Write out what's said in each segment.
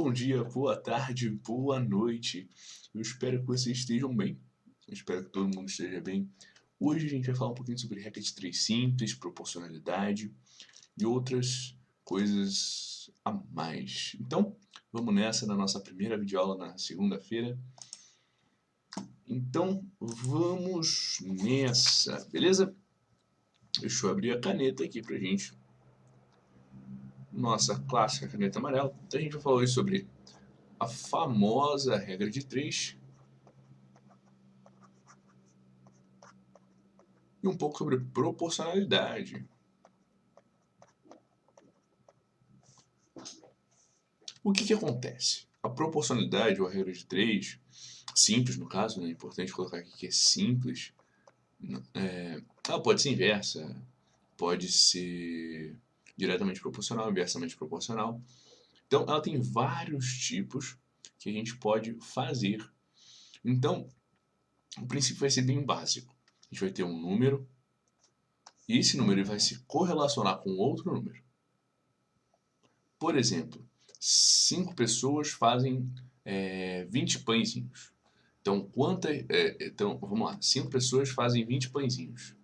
Bom dia, boa tarde, boa noite. Eu espero que vocês estejam bem. Eu espero que todo mundo esteja bem. Hoje a gente vai falar um pouquinho sobre regra de três simples, proporcionalidade e outras coisas a mais. Então, vamos nessa na nossa primeira videoaula na segunda-feira. Então, vamos nessa, beleza? Deixa eu abrir a caneta aqui pra gente. Nossa clássica caneta amarela. Então a gente vai falar hoje sobre a famosa regra de três e um pouco sobre proporcionalidade. O que acontece? A proporcionalidade, ou a regra de três, simples no caso, né? É importante colocar aqui que é simples. Ela pode ser inversa, pode ser diretamente proporcional, inversamente proporcional. Então, ela tem vários tipos que a gente pode fazer. Então, o princípio vai ser bem básico. A gente vai ter um número, e esse número vai se correlacionar com outro número. Por exemplo, 5 pessoas fazem 20 pãezinhos. Então, então, vamos lá. 5 pessoas fazem 20 pãezinhos.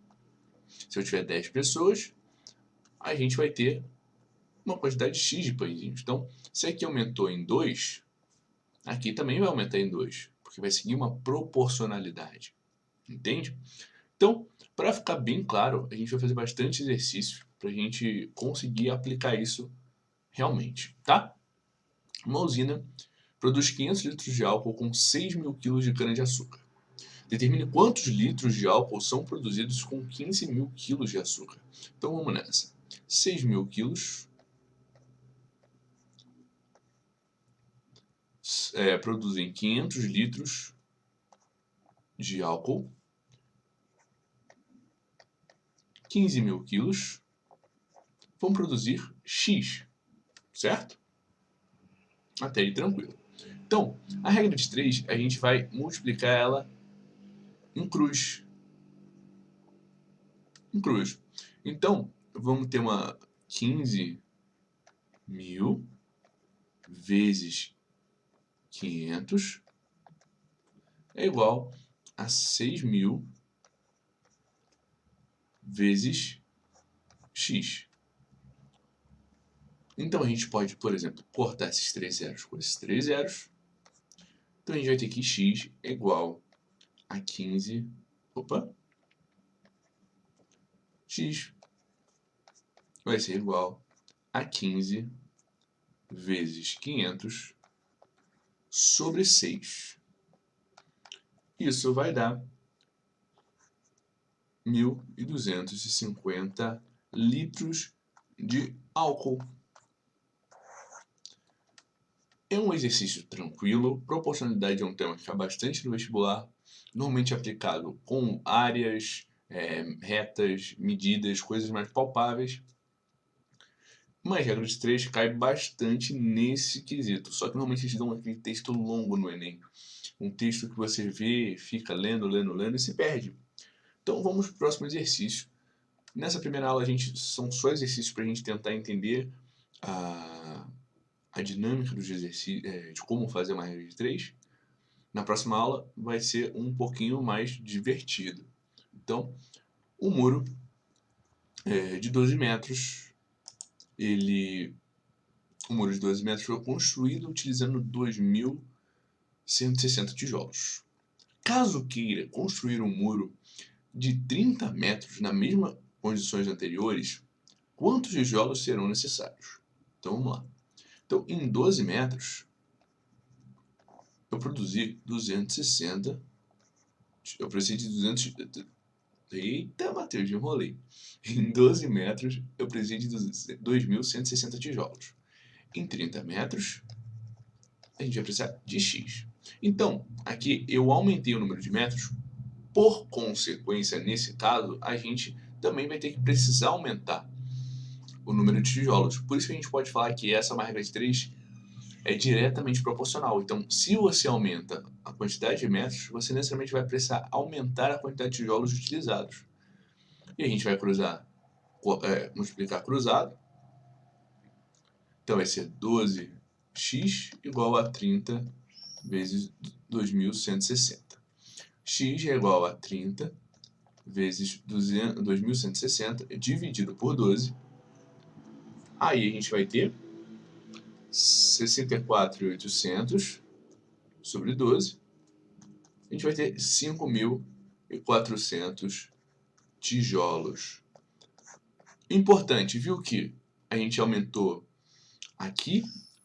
Se eu tiver 10 pessoas, a gente vai ter uma quantidade X de pãezinhos. Então, se aqui aumentou em 2, aqui também vai aumentar em 2, porque vai seguir uma proporcionalidade. Entende? Então, para ficar bem claro, a gente vai fazer bastante exercício para a gente conseguir aplicar isso realmente, tá? Uma usina produz 500 litros de álcool com 6.000 kg de cana-de-açúcar. Determine quantos litros de álcool são produzidos com 15.000 kg de açúcar. Então vamos nessa. 6.000 kg produzem 500 litros de álcool. 15.000 kg vão produzir X, certo? Até aí tranquilo. Então, a regra de 3, a gente vai multiplicar ela em cruz. Em cruz. Então, vamos ter uma 15.000 vezes 500 é igual a 6.000 vezes x. Então a gente pode, por exemplo, cortar esses 3 zeros com esses 3 zeros. Então a gente vai ter que x é igual a 15. X vai ser igual a 15 vezes 500 sobre 6. Isso vai dar 1.250 litros de álcool. É um exercício tranquilo, proporcionalidade é um tema que cai bastante no vestibular, normalmente aplicado com áreas, retas, medidas, coisas mais palpáveis. Mas regra de 3 cai bastante nesse quesito, só que normalmente eles dão aquele texto longo no Enem. Um texto que você vê, fica lendo e se perde. Então vamos para o próximo exercício. Nessa primeira aula são só exercícios para a gente tentar entender a dinâmica dos exercícios, de como fazer uma regra de 3. Na próxima aula vai ser um pouquinho mais divertido. Então, o muro de 12 metros, o muro de 12 metros foi construído utilizando 2.160 tijolos. Caso queira construir um muro de 30 metros nas mesmas condições anteriores, quantos tijolos serão necessários? Então vamos lá. Então, em 12 metros, eu produzi 260. Eu preciso de 200. Eita, Matheus, enrolei. Em 12 metros, eu preciso de 2.160 tijolos. Em 30 metros, a gente vai precisar de X. Então, aqui eu aumentei o número de metros. Por consequência, nesse caso, a gente também vai ter que precisar aumentar o número de tijolos. Por isso que a gente pode falar que essa regra de 3 é diretamente proporcional. Então, se você aumenta a quantidade de metros, você necessariamente vai precisar aumentar a quantidade de tijolos utilizados. E a gente vai multiplicar cruzado. Então vai ser 12 x igual a 30 vezes 2160. X é igual a 30 vezes 2160 dividido por 12. Aí a gente vai ter 64.800 sobre 12. A gente vai ter 5.400 tijolos. Importante, viu que a gente aumentou aqui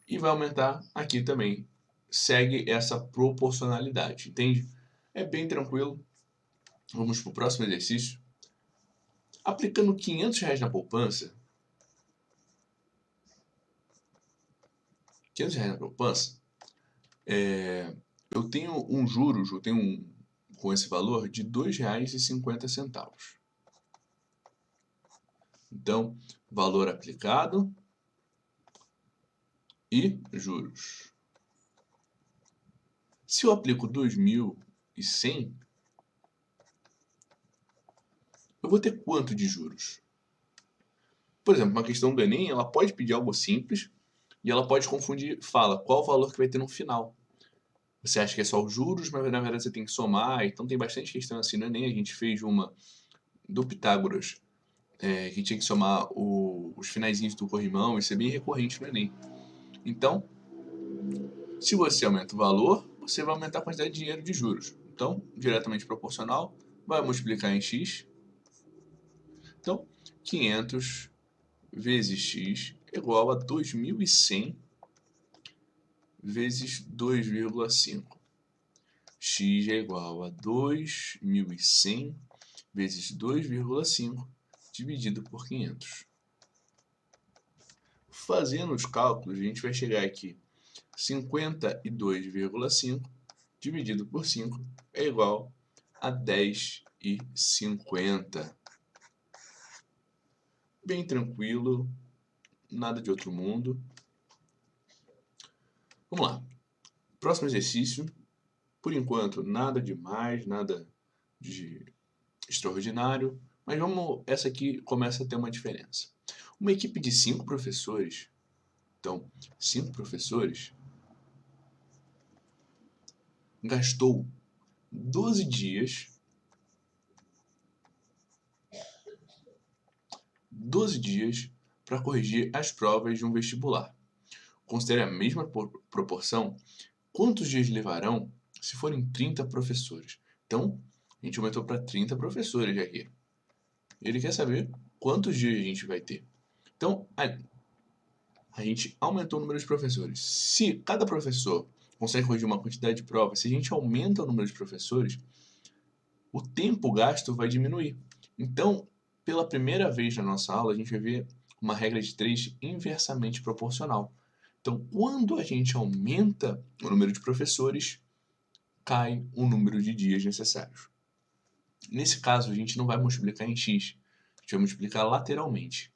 e vai aumentar aqui também. Segue essa proporcionalidade, entende? É bem tranquilo. Vamos para o próximo exercício. Aplicando R$500 na poupança, eu tenho um juros, com esse valor de R$2,50. Então, valor aplicado e juros. Se eu aplico 2.100, eu vou ter quanto de juros? Por exemplo, uma questão do Enem, ela pode pedir algo simples e ela pode confundir, fala, qual o valor que vai ter no final. Você acha que é só os juros, mas na verdade você tem que somar, então tem bastante questão assim no Enem. A gente fez uma do Pitágoras, que tinha que somar os finaizinhos do corrimão, isso é bem recorrente no Enem. Então, se você aumenta o valor, você vai aumentar a quantidade de dinheiro de juros. Então, diretamente proporcional, vai multiplicar em x. Então, 500 vezes x é igual a 2.100 vezes 2,5. X é igual a 2.100 vezes 2,5 dividido por 500. Fazendo os cálculos, a gente vai chegar aqui. 52,5 dividido por 5 é igual a 10,50. Bem tranquilo, nada de outro mundo. Vamos lá. Próximo exercício. Por enquanto, nada demais, nada de extraordinário. Mas essa aqui começa a ter uma diferença. Uma equipe de 5 professores, então, 5 professores, gastou 12 dias para corrigir as provas de um vestibular. Considere a mesma proporção. Quantos dias levarão se forem 30 professores? Então, a gente aumentou para 30 professores aqui. Ele quer saber quantos dias a gente vai ter. Então, a gente aumentou o número de professores. Se cada professor consegue corrigir uma quantidade de provas, se a gente aumenta o número de professores, o tempo gasto vai diminuir. Então, pela primeira vez na nossa aula, a gente vai ver uma regra de 3 inversamente proporcional. Então, quando a gente aumenta o número de professores, cai o número de dias necessários. Nesse caso, a gente não vai multiplicar em x, a gente vai multiplicar lateralmente.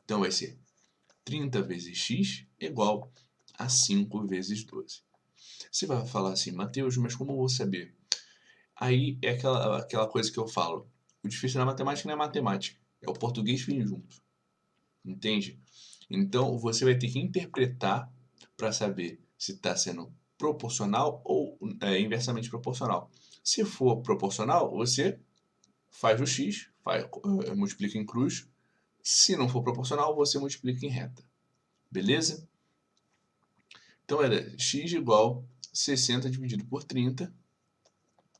Então, vai ser 30 vezes x igual a 5 vezes 12. Você vai falar assim, Mateus, mas como eu vou saber? Aí é aquela coisa que eu falo. O difícil na matemática não é matemática, é o português vir junto. Entende? Então, você vai ter que interpretar para saber se está sendo proporcional ou inversamente proporcional. Se for proporcional, você faz o x, multiplica em cruz. Se não for proporcional, você multiplica em reta. Beleza? Então, era x igual 60 dividido por 30,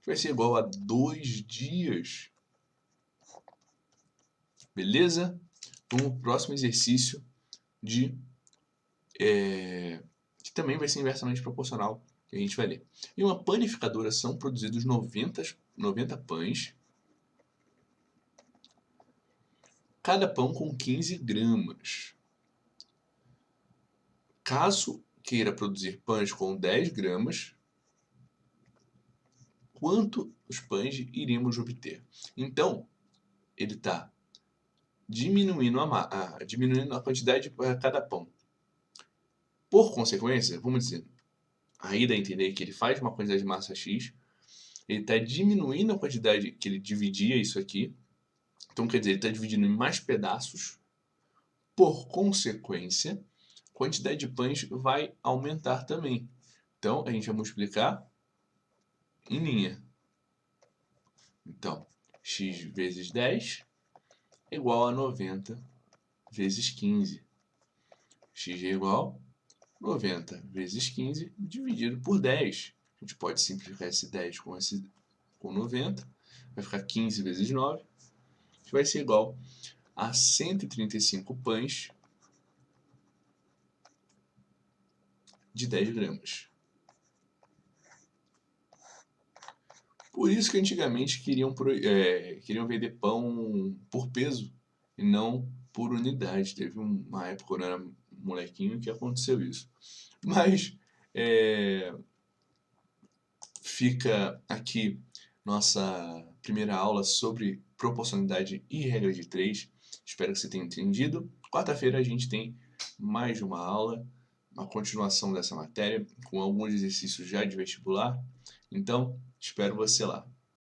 que vai ser igual a 2 dias. Beleza? Então, o próximo exercício que também vai ser inversamente proporcional, que a gente vai ler. Em uma panificadora são produzidos 90 pães, cada pão com 15 gramas. Caso queira produzir pães com 10 gramas, quantos pães iríamos obter? Então, ele está diminuindo a quantidade para cada pão. Por consequência, vamos dizer, aí dá a entender que ele faz uma quantidade de massa X, ele está diminuindo a quantidade que ele dividia isso aqui, então quer dizer, ele está dividindo em mais pedaços. Por consequência, quantidade de pães vai aumentar também. Então, a gente vai multiplicar em linha. Então, x vezes 10 é igual a 90 vezes 15. X é igual a 90 vezes 15 dividido por 10. A gente pode simplificar esse 10 com 90. Vai ficar 15 vezes 9. Que vai ser igual a 135 pães de 10 gramas. Por isso que antigamente queriam vender pão por peso e não por unidade. Teve uma época, quando eu era molequinho, que aconteceu isso. Mas fica aqui nossa primeira aula sobre proporcionalidade e regra de 3. Espero que você tenha entendido. Quarta-feira a gente tem mais uma aula, uma continuação dessa matéria, com alguns exercícios já de vestibular. Então, espero você lá.